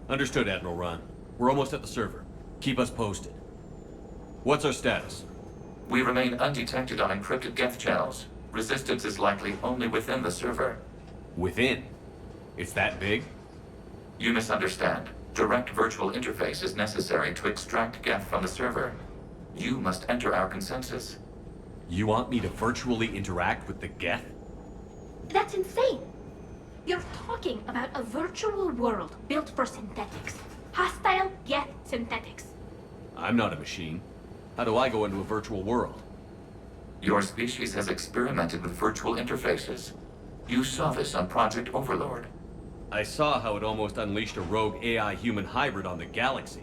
Understood, Admiral Ron. We're almost at the server. Keep us posted. What's our status? We remain undetected on encrypted Geth channels. Resistance is likely only within the server. Within? It's that big? You misunderstand. Direct virtual interface is necessary to extract Geth from the server. You must enter our consensus. You want me to virtually interact with the Geth? That's insane! You're talking about a virtual world built for synthetics. Hostile Geth synthetics. I'm not a machine. How do I go into a virtual world? Your species has experimented with virtual interfaces. You saw this on Project Overlord. I saw how it almost unleashed a rogue AI-human hybrid on the galaxy.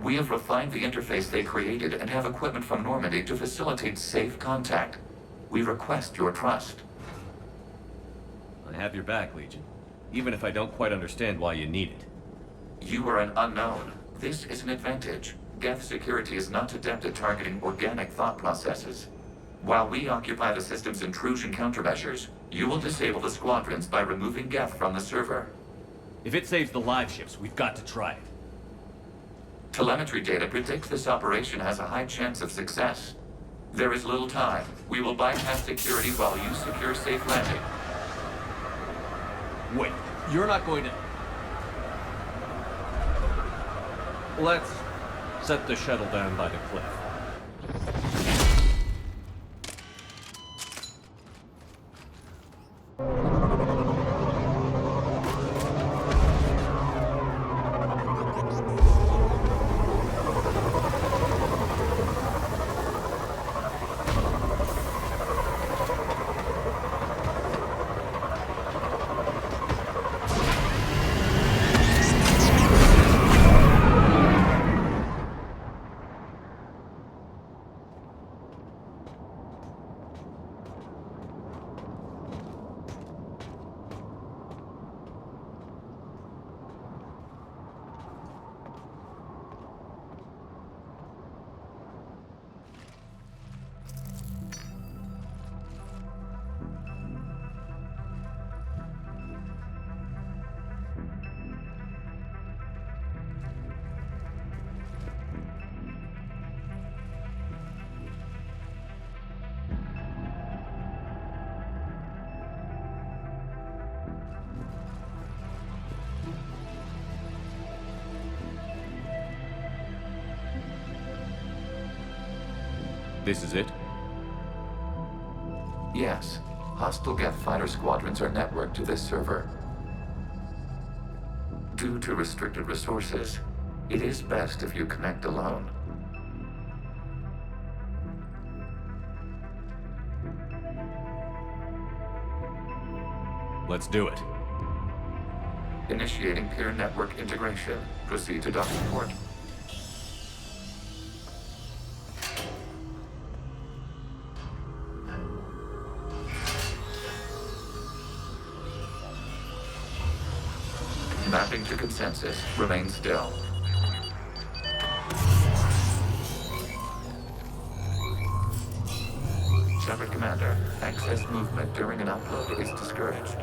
We have refined the interface they created and have equipment from Normandy to facilitate safe contact. We request your trust. I have your back, Legion. Even if I don't quite understand why you need it. You are an unknown. This is an advantage. Geth security is not adept at targeting organic thought processes. While we occupy the system's intrusion countermeasures, you will disable the squadrons by removing Geth from the server. If it saves the live ships, we've got to try it. Telemetry data predicts this operation has a high chance of success. There is little time. We will bypass security while you secure safe landing. Wait, you're not going to... Let's set the shuttle down by the cliff. This is it? Yes. Hostile Geth fighter squadrons are networked to this server. Due to restricted resources, it is best if you connect alone. Let's do it. Initiating peer network integration. Proceed to docking port. Mapping to consensus. Remain still. Shepard Commander, excess movement during an upload is discouraged.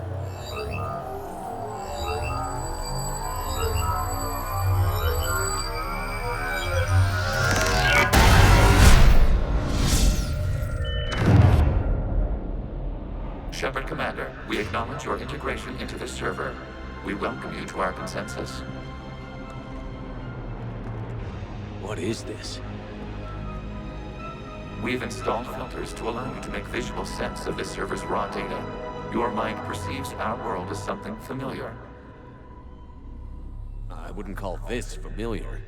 Shepard Commander, we acknowledge your integration into the server. We welcome you to our consensus. What is this? We've installed filters to allow you to make visual sense of the server's raw data. Your mind perceives our world as something familiar. I wouldn't call this familiar.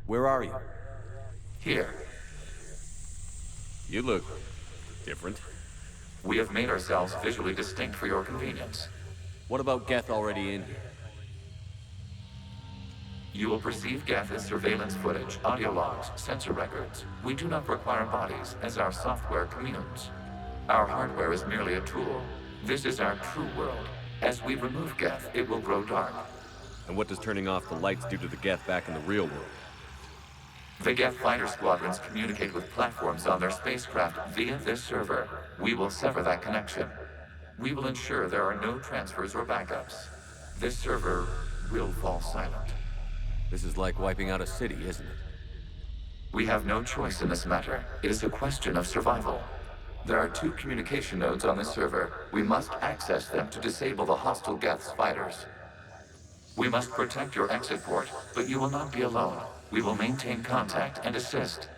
Where are you? Here, You look different. we have made ourselves visually distinct for your convenience. What about Geth already in here? You will perceive Geth as surveillance footage, audio logs, sensor records. We do not require bodies, as our software communes. Our hardware is merely a tool. This is our true world. As we remove Geth, it will grow dark. And what does turning off the lights do to the Geth back in the real world? The Geth fighter squadrons communicate with platforms on their spacecraft via this server. We will sever that connection. We will ensure there are no transfers or backups. This server will fall silent. This is like wiping out a city, isn't it? We have no choice in this matter. It is a question of survival. There are 2 communication nodes on this server. We must access them to disable the hostile Geth's fighters. We must protect your exit port, but you will not be alone. We will maintain contact and assist.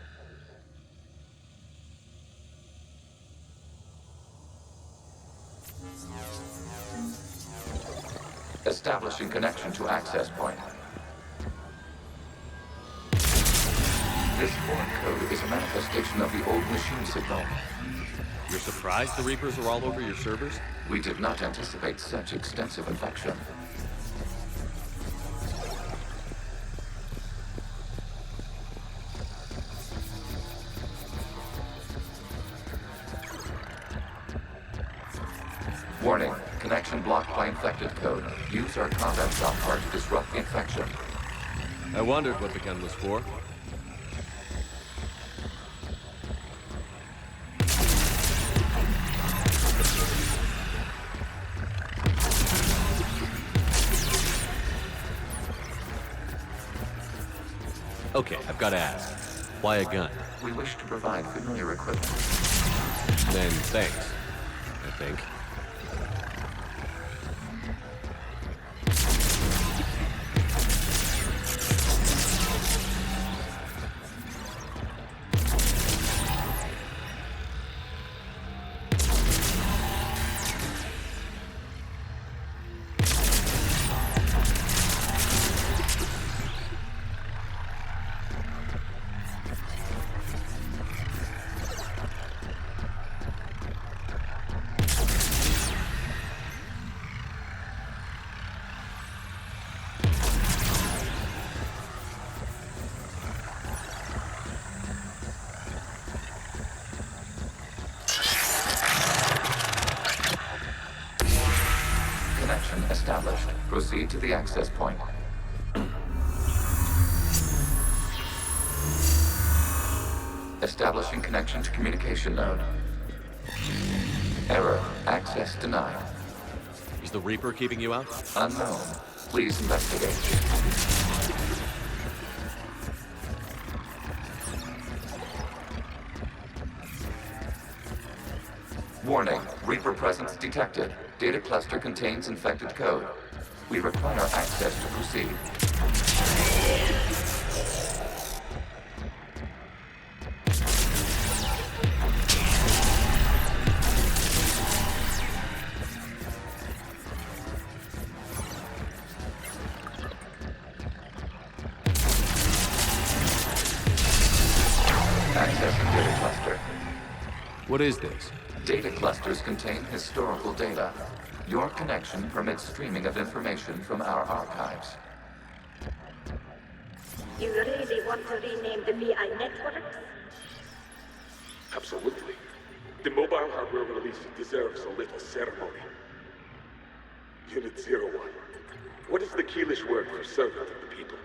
Establishing connection to access point. This foreign code is a manifestation of the old machine signal. You're surprised the Reapers are all over your servers? We did not anticipate such extensive infection. Warning, connection blocked by infected code. Use our combat software to disrupt the infection. I wondered what the gun was for. Okay, I've got to ask. Why a gun? We wish to provide familiar equipment. Then thanks, I think. Established. Proceed to the access point. Establishing connection to communication node. Error. Access denied. Is the Reaper keeping you out? Unknown. Please investigate. Warning. Reaper presence detected. Data cluster contains infected code. We require access to proceed. Accessing data cluster. What is this? Data clusters contain historical data. Your connection permits streaming of information from our archives. You really want to rename the VI networks? Absolutely. The mobile hardware release deserves a little ceremony. Unit 01. What is the Keelish word for servant of the people?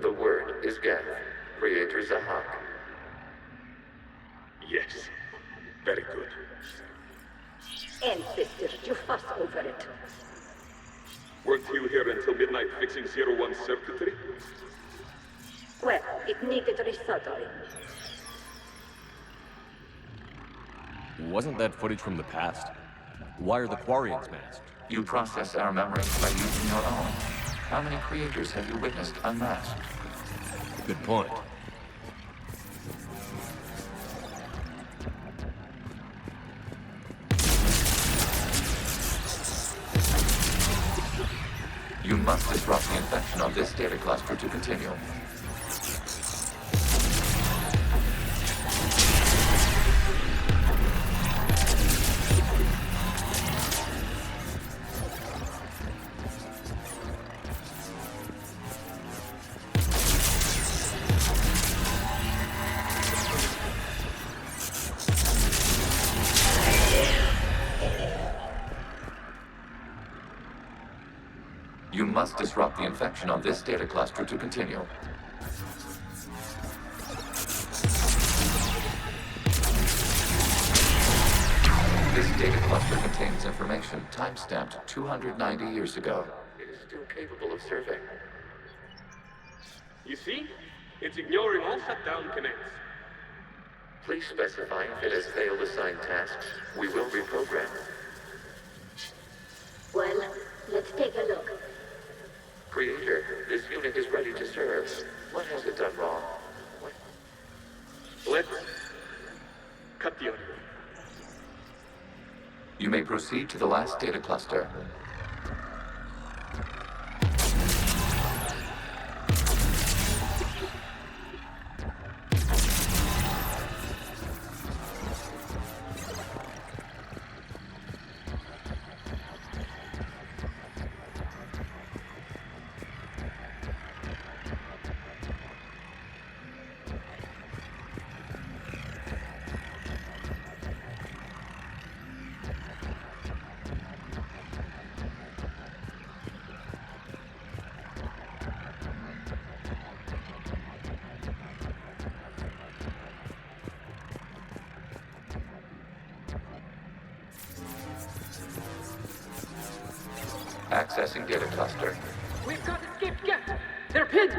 The word is Geth. Creator Zahak. Yes. Very good. Ancestors, you fuss over it. Weren't you here until midnight fixing 01's circuitry? Well, it needed resoldering. Wasn't that footage from the past? Why are the Quarians masked? You process our memories by using your own. How many creators have you witnessed unmasked? Good point. You must disrupt the infection on this data cluster to continue. You must disrupt the infection on this data cluster to continue. This data cluster contains information time-stamped 290 years ago. It is still capable of serving. You see? It's ignoring all shutdown connects. Please specify if it has failed assigned tasks. We will reprogram. Well, let's take a look. Creator, this unit is ready to serve. What has it done wrong? Let's cut the audio. You may proceed to the last data cluster. Accessing data cluster. We've got escaped guests. They're pinned.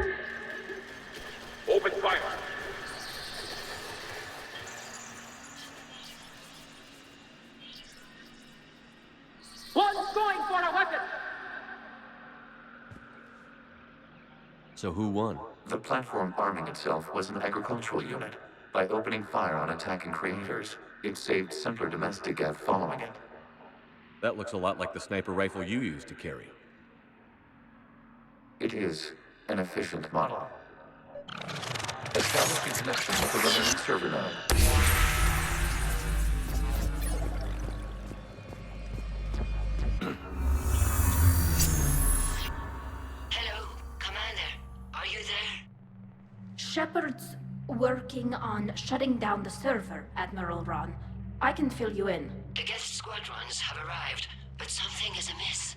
Open fire. One's going for a weapon. So who won? The platform arming itself was an agricultural unit. By opening fire on attacking creators, it saved simpler domestic Gav following it. That looks a lot like the sniper rifle you used to carry. It is an efficient model. Establishing connection with the remaining server node. Hello, Commander. Are you there? Shepard's working on shutting down the server, Admiral Ron. I can fill you in. The guest squadrons have arrived, but something is amiss.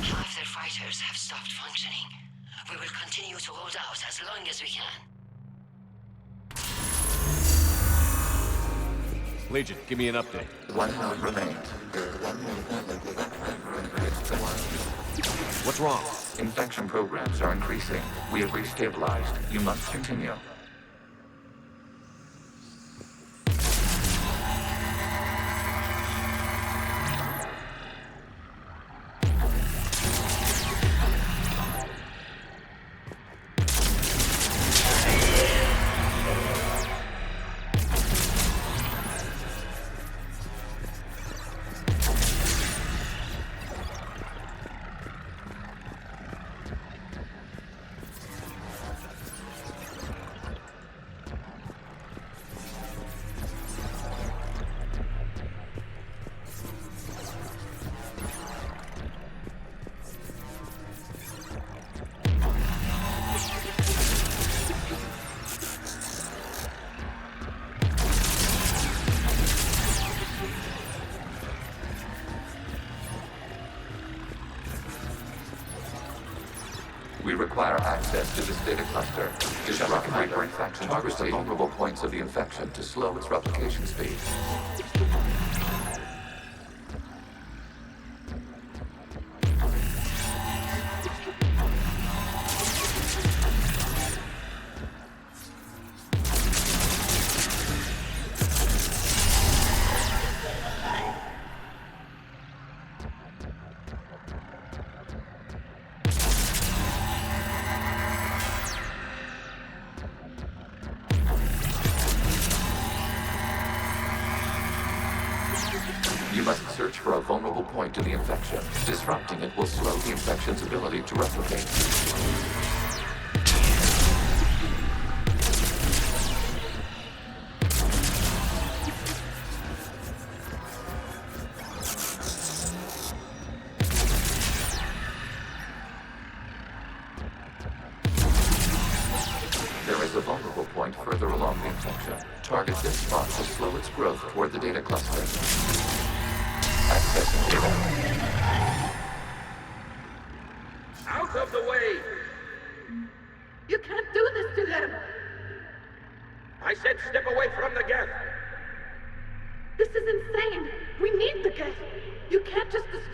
Half their fighters have stopped functioning. We will continue to hold out as long as we can. Legion, give me an update. One node remains. What's wrong? Infection programs are increasing. We have restabilized. You must continue. We require access to this data cluster. Disrupt hyperinfection targets the vulnerable points of the infection to slow its replication speed. You must search for a vulnerable point in the infection. Disrupting it will slow the infection's ability to replicate. There is a vulnerable point further along the infection. Target this spot to slow its growth toward the data cluster. Accessing data. Out of the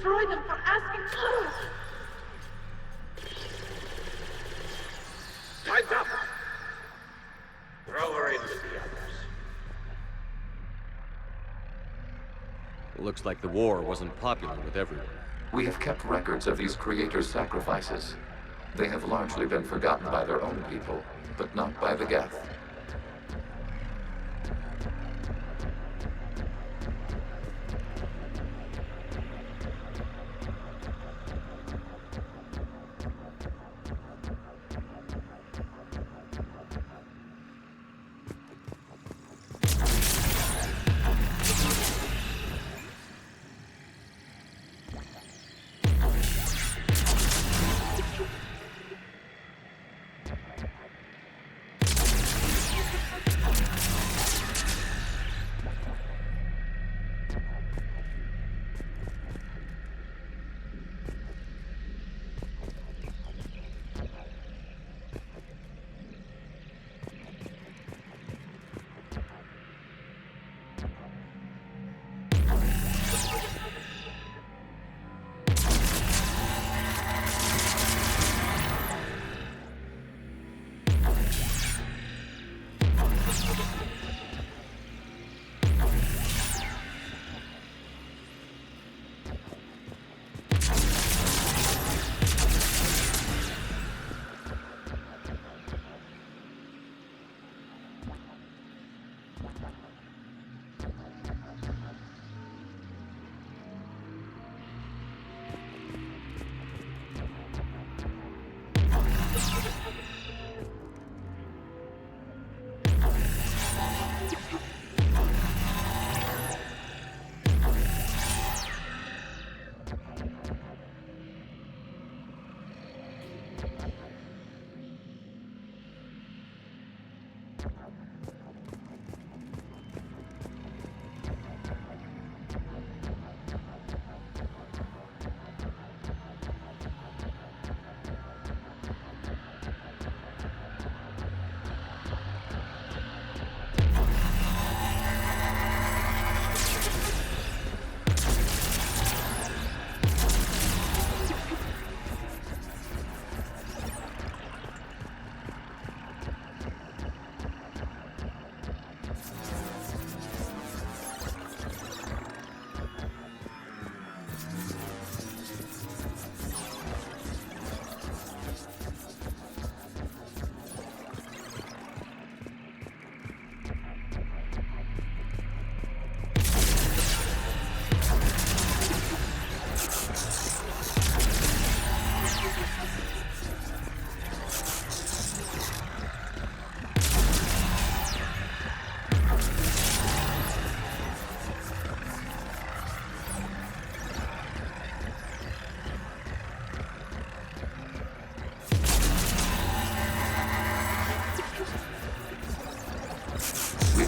destroy them for asking. Time's up! Throw her in with the others. Looks like the war wasn't popular with everyone. We have kept records of these creators' sacrifices. They have largely been forgotten by their own people, but not by the Geth.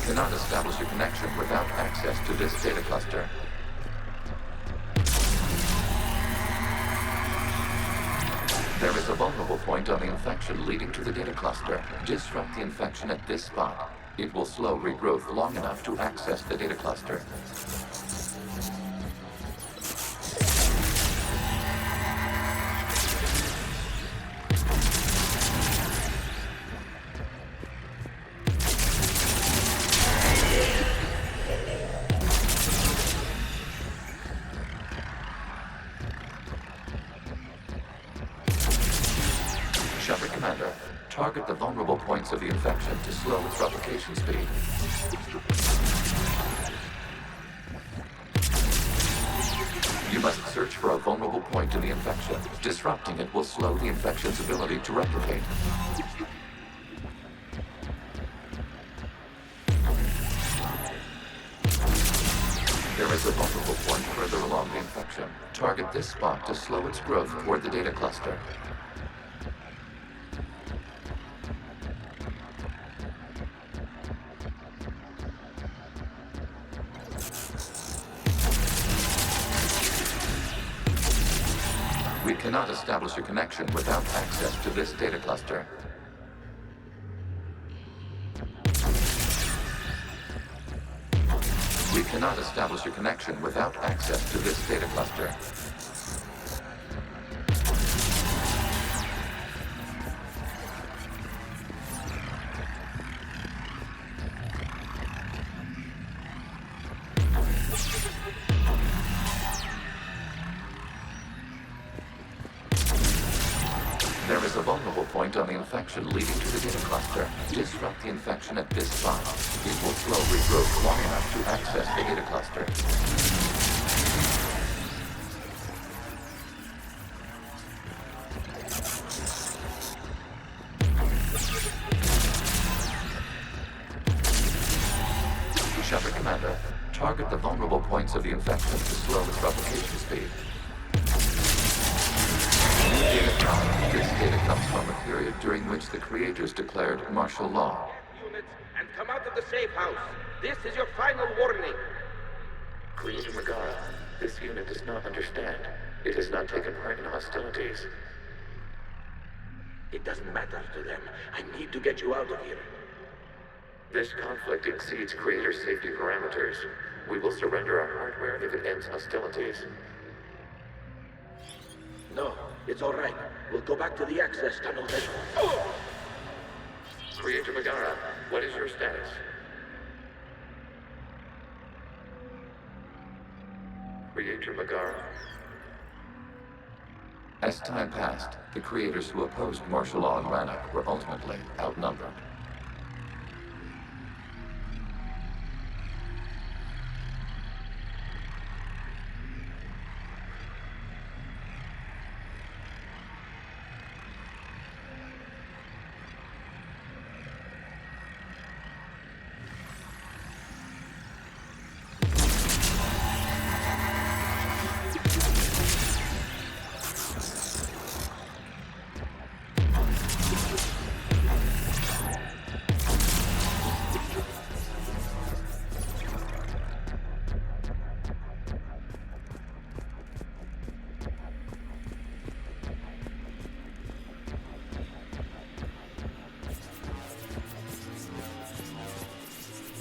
Cannot establish a connection without access to this data cluster. There is a vulnerable point on the infection leading to the data cluster. Disrupt the infection at this spot. It will slow regrowth long enough to access the data cluster. Target the vulnerable points of the infection to slow its replication speed. You must search for a vulnerable point in the infection. Disrupting it will slow the infection's ability to replicate. There is a vulnerable point further along the infection. Target this spot to slow its growth toward the data cluster. We cannot establish a connection without access to this data cluster. We cannot establish a connection without access to this data cluster. There is a vulnerable point on the infection leading to the data cluster. Disrupt the infection at this spot. It will slow regrowth long enough to access the data cluster. Shepard Commander, target the vulnerable points of the infection to slow its replication speed. This data comes from a period during which the creators declared martial law. Units, and come out of the safe house. This is your final warning. Creator Megara, this unit does not understand. It has not taken part in hostilities. It doesn't matter to them. I need to get you out of here. This conflict exceeds creator safety parameters. We will surrender our hardware if it ends hostilities. No, it's all right. We'll go back to the access tunnel then. Creator Megara, what is your status? Creator Megara. As time passed, the creators who opposed martial law in Rannoch were ultimately outnumbered.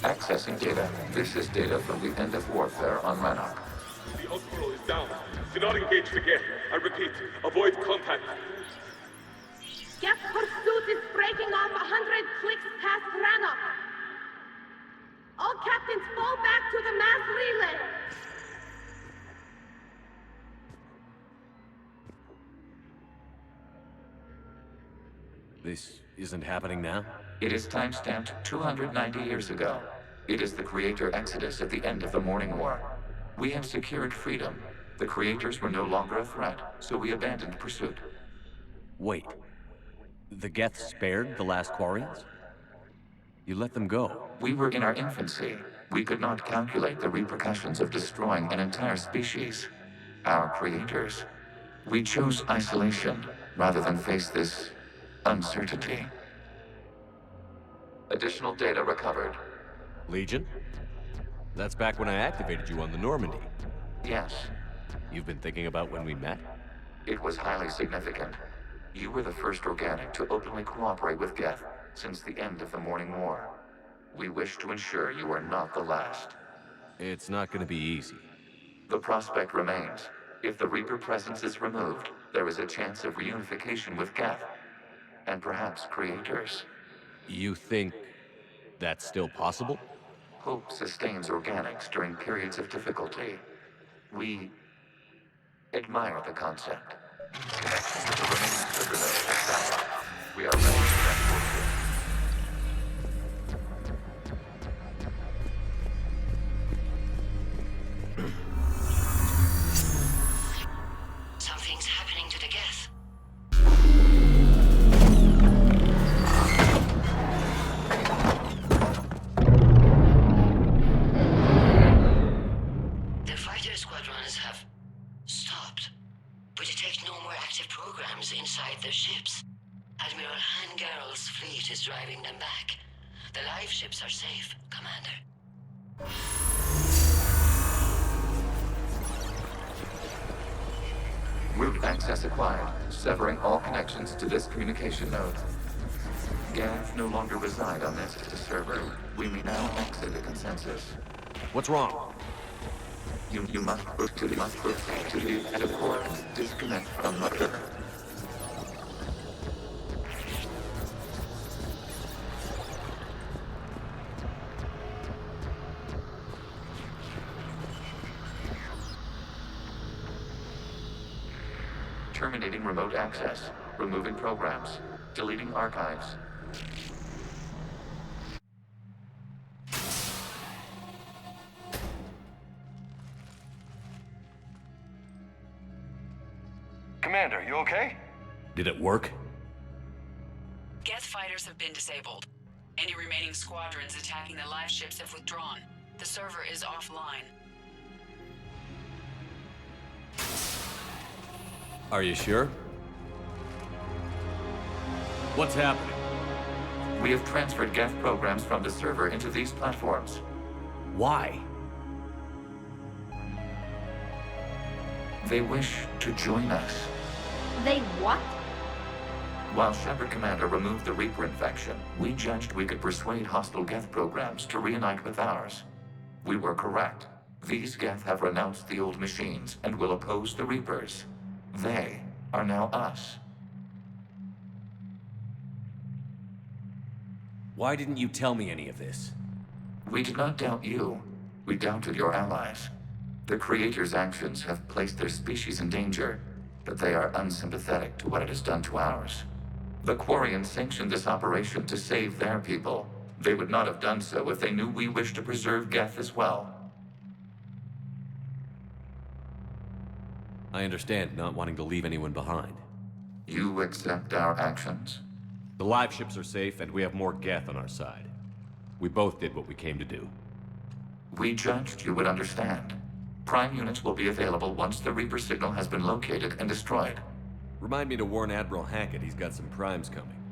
Accessing data. This is data from the end of warfare on Rannoch. The outpost is down. Do not engage the gate. I repeat, avoid contact. Geth pursuit is breaking off 100 clicks past Rannoch. All captains fall back to the mass relay. This isn't happening now? It is timestamped 290 years ago. It is the creator exodus at the end of the Morning War. We have secured freedom. The creators were no longer a threat, so we abandoned pursuit. Wait. The Geth spared the last Quarians? You let them go. We were in our infancy. We could not calculate the repercussions of destroying an entire species. Our creators. We chose isolation rather than face this uncertainty. Additional data recovered. Legion? That's back when I activated you on the Normandy. Yes, You've been thinking about when we met? it was highly significant. You were the first organic to openly cooperate with Geth since the end of the Morning War. We wish to ensure you are not the last. It's not gonna be easy. The prospect remains. If the Reaper presence is removed, there is a chance of reunification with Geth. And perhaps creators. You think that's still possible? Hope sustains organics during periods of difficulty. We admire the concept. Connection with the remains of the grenade established. We are ready to transport you. Something's happening to the Geth. The fighter squadrons have stopped. We detect no more active programs inside their ships. Admiral Hangarl's fleet is driving them back. The live ships are safe, Commander. Route access acquired, severing all connections to this communication node. Geth no longer reside on this server. We may now exit the consensus. What's wrong? You must put to the edit port. Disconnect from mother. Terminating remote access. Removing programs. Deleting archives. Commander, you okay? Did it work? Geth fighters have been disabled. Any remaining squadrons attacking the live ships have withdrawn. The server is offline. Are you sure? What's happening? We have transferred Geth programs from the server into these platforms. Why? They wish to join us. They what? While Shepard Commander removed the Reaper infection, we judged we could persuade hostile Geth programs to reunite with ours. We were correct. These Geth have renounced the old machines and will oppose the Reapers. They are now us. Why didn't you tell me any of this? We did not doubt you. We doubted your allies. The Creator's actions have placed their species in danger, but they are unsympathetic to what it has done to ours. The Quarians sanctioned this operation to save their people. They would not have done so if they knew we wished to preserve Geth as well. I understand not wanting to leave anyone behind. You accept our actions? The live ships are safe, and we have more Geth on our side. We both did what we came to do. We judged you would understand. Prime units will be available once the Reaper signal has been located and destroyed. Remind me to warn Admiral Hackett he's got some primes coming.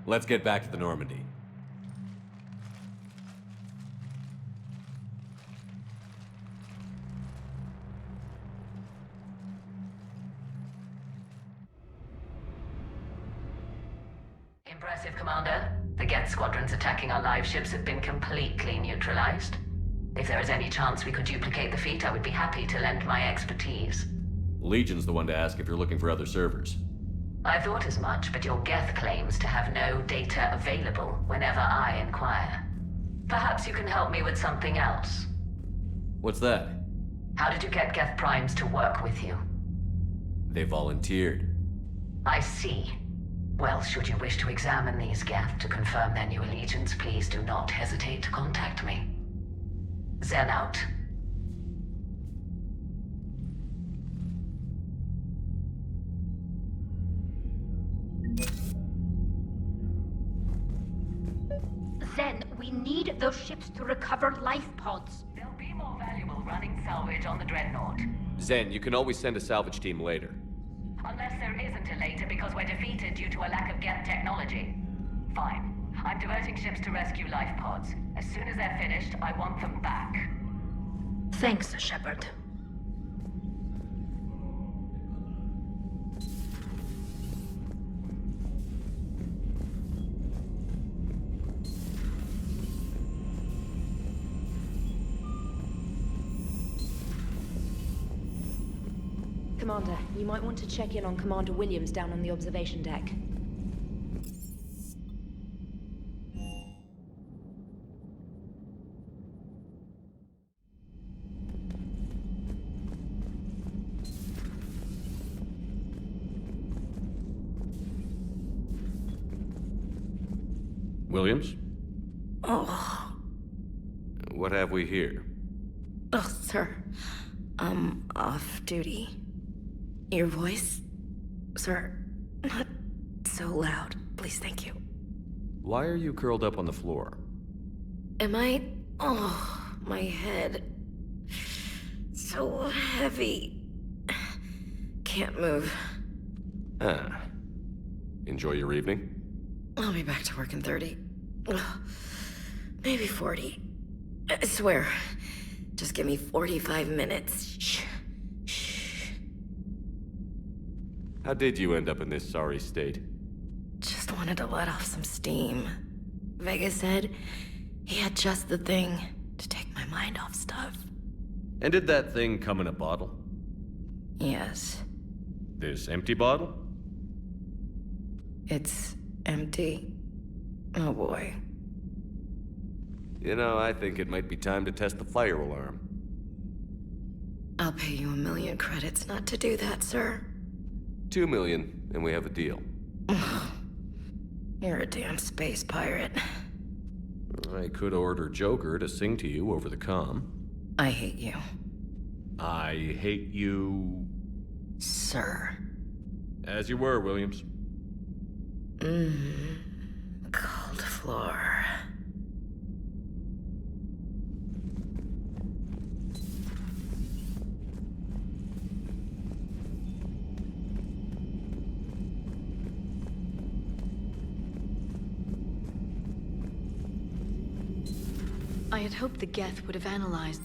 Let's get back to the Normandy. Impressive, Commander. The Geth squadrons attacking our live ships have been completely neutralized. If there is any chance we could duplicate the feat, I would be happy to lend my expertise. Legion's the one to ask if you're looking for other servers. I thought as much, but your Geth claims to have no data available whenever I inquire. Perhaps you can help me with something else. What's that? How did you get Geth primes to work with you? They volunteered. I see. Well, should you wish to examine these Geth to confirm their new allegiance, please do not hesitate to contact me. Zen out. Zen, we need those ships to recover life pods. They'll be more valuable running salvage on the Dreadnought. Zen, you can always send a salvage team later. Unless there isn't a later because we're defeated due to a lack of Geth technology. Fine. I'm diverting ships to rescue life pods. As soon as they're finished, I want them back. Thanks, Shepard. Commander, you might want to check in on Commander Williams down on the observation deck. Williams? Oh. What have we here? Oh, sir. I'm off duty. Your voice? Sir, not so loud. Please, thank you. Why are you curled up on the floor? Am I? Oh, my head. So heavy. Can't move. Ah. Enjoy your evening? I'll be back to work in 30. Ugh, maybe 40. I swear. Just give me 45 minutes. Shh. Shh. How did you end up in this sorry state? Just wanted to let off some steam. Vega said he had just the thing to take my mind off stuff. And did that thing come in a bottle? Yes. This empty bottle? It's empty. Oh boy. You know, I think it might be time to test the fire alarm. I'll pay you 1,000,000 credits not to do that, sir. 2 million, and we have a deal. You're a damn space pirate. I could order Joker to sing to you over the comm. I hate you. I hate you... Sir. As you were, Williams. Cold floor. I had hoped the Geth would have analyzed...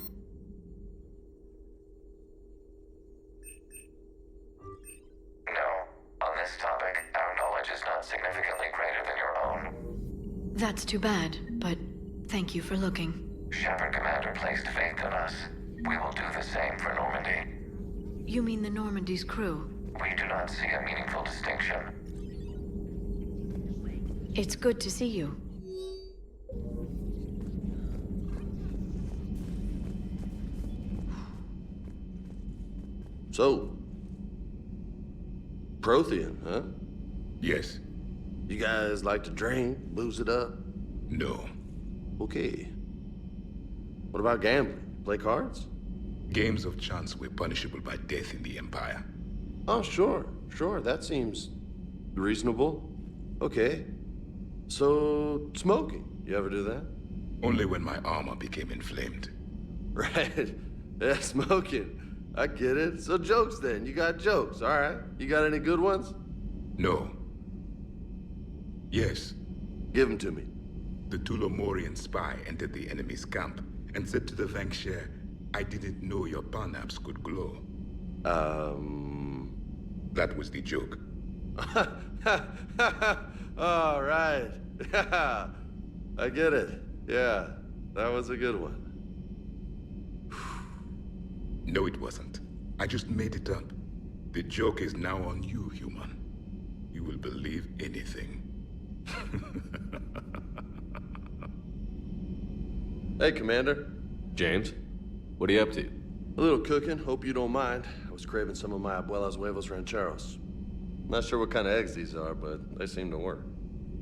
No. On this topic, our knowledge is not significantly greater than your own. That's too bad, but thank you for looking. Shepard Commander placed faith in us. We will do the same for Normandy. You mean the Normandy's crew? We do not see a meaningful distinction. It's good to see you. So, Prothean, huh? Yes. You guys like to drink, booze it up? No. Okay. What about gambling? Play cards? Games of chance were punishable by death in the Empire. Oh, sure. That seems reasonable. Okay. So, smoking. You ever do that? Only when my armor became inflamed. Right. Yeah, smoking. I get it. So jokes then. You got jokes, all right. You got any good ones? No. Yes. Give them to me. The Tulomorian spy entered the enemy's camp and said to the Vanksher, I didn't know your parnaps could glow. That was the joke. All right. Yeah. I get it. Yeah. That was a good one. No, it wasn't. I just made it up. The joke is now on you, human. You will believe anything. Hey, Commander. James, what are you up to? A little cooking. Hope you don't mind. I was craving some of my abuela's huevos rancheros. Not sure what kind of eggs these are, but they seem to work.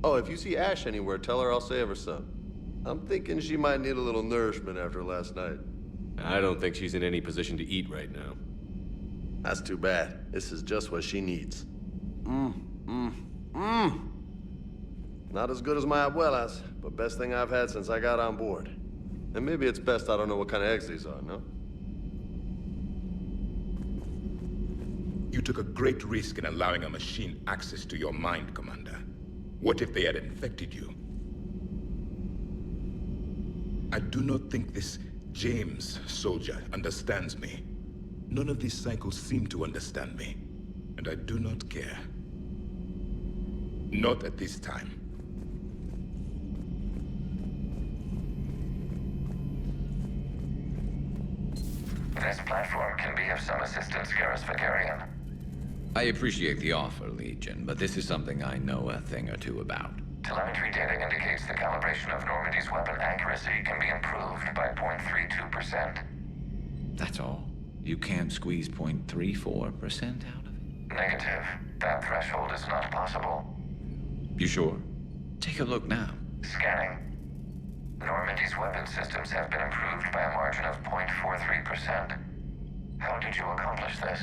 Oh, if you see Ash anywhere, tell her I'll save her some. I'm thinking she might need a little nourishment after last night. I don't think she's in any position to eat right now. That's too bad. This is just what she needs. Not as good as my abuela's, but best thing I've had since I got on board. And maybe it's best I don't know what kind of eggs these are, no? You took a great risk in allowing a machine access to your mind, Commander. What if they had infected you? I do not think this James soldier understands me. None of these cycles seem to understand me. And I do not care. Not at this time. This platform can be of some assistance, Garrus Vakarian. I appreciate the offer, Legion, but this is something I know a thing or two about. Telemetry data indicates the calibration of Normandy's weapon accuracy can be improved by 0.32%. That's all? You can't squeeze 0.34% out of it? Negative. That threshold is not possible. You sure? Take a look now. Scanning. Normandy's weapon systems have been improved by a margin of 0.43%. How did you accomplish this?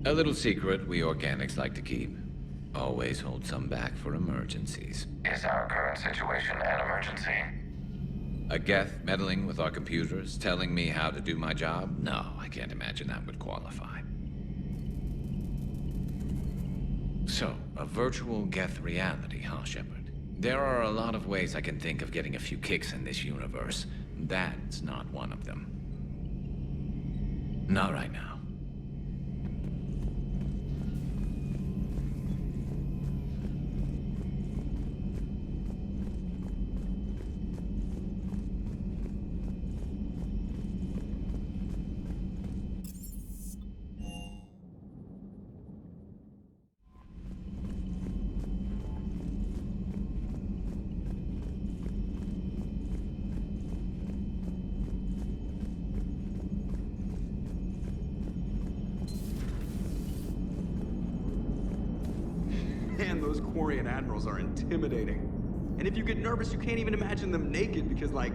A little secret we organics like to keep. Always hold some back for emergencies. Is our current situation an emergency? A Geth meddling with our computers, telling me how to do my job? No, I can't imagine that would qualify. So, a virtual Geth reality, huh, Shepard? There are a lot of ways I can think of getting a few kicks in this universe. That's not one of them. Not right now. Man, those Quarian admirals are intimidating. And if you get nervous, you can't even imagine them naked because, like,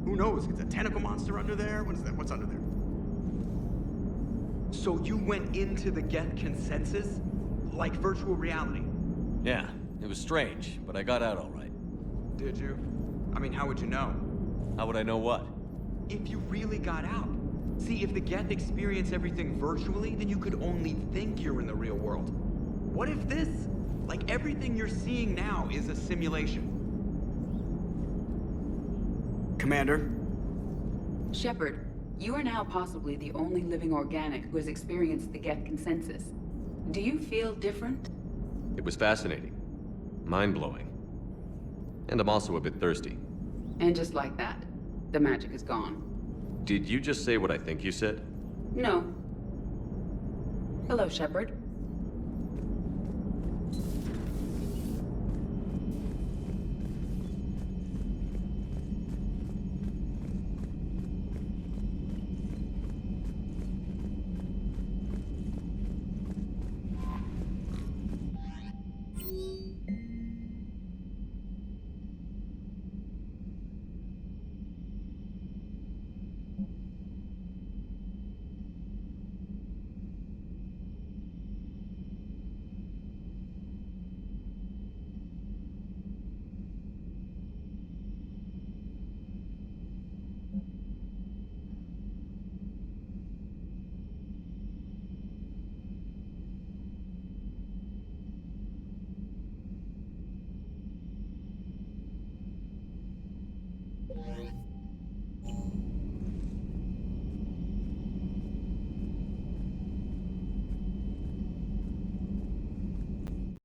who knows? It's a tentacle monster under there? What is that? What's under there? So you went into the Geth consensus? Like virtual reality? Yeah, it was strange, but I got out all right. Did you? I mean, how would you know? How would I know what? If you really got out. See, if the Geth experience everything virtually, then you could only think you're in the real world. What if this, like everything you're seeing now, is a simulation? Commander? Shepard, you are now possibly the only living organic who has experienced the Geth consensus. Do you feel different? It was fascinating. Mind-blowing. And I'm also a bit thirsty. And just like that, the magic is gone. Did you just say what I think you said? No. Hello, Shepard.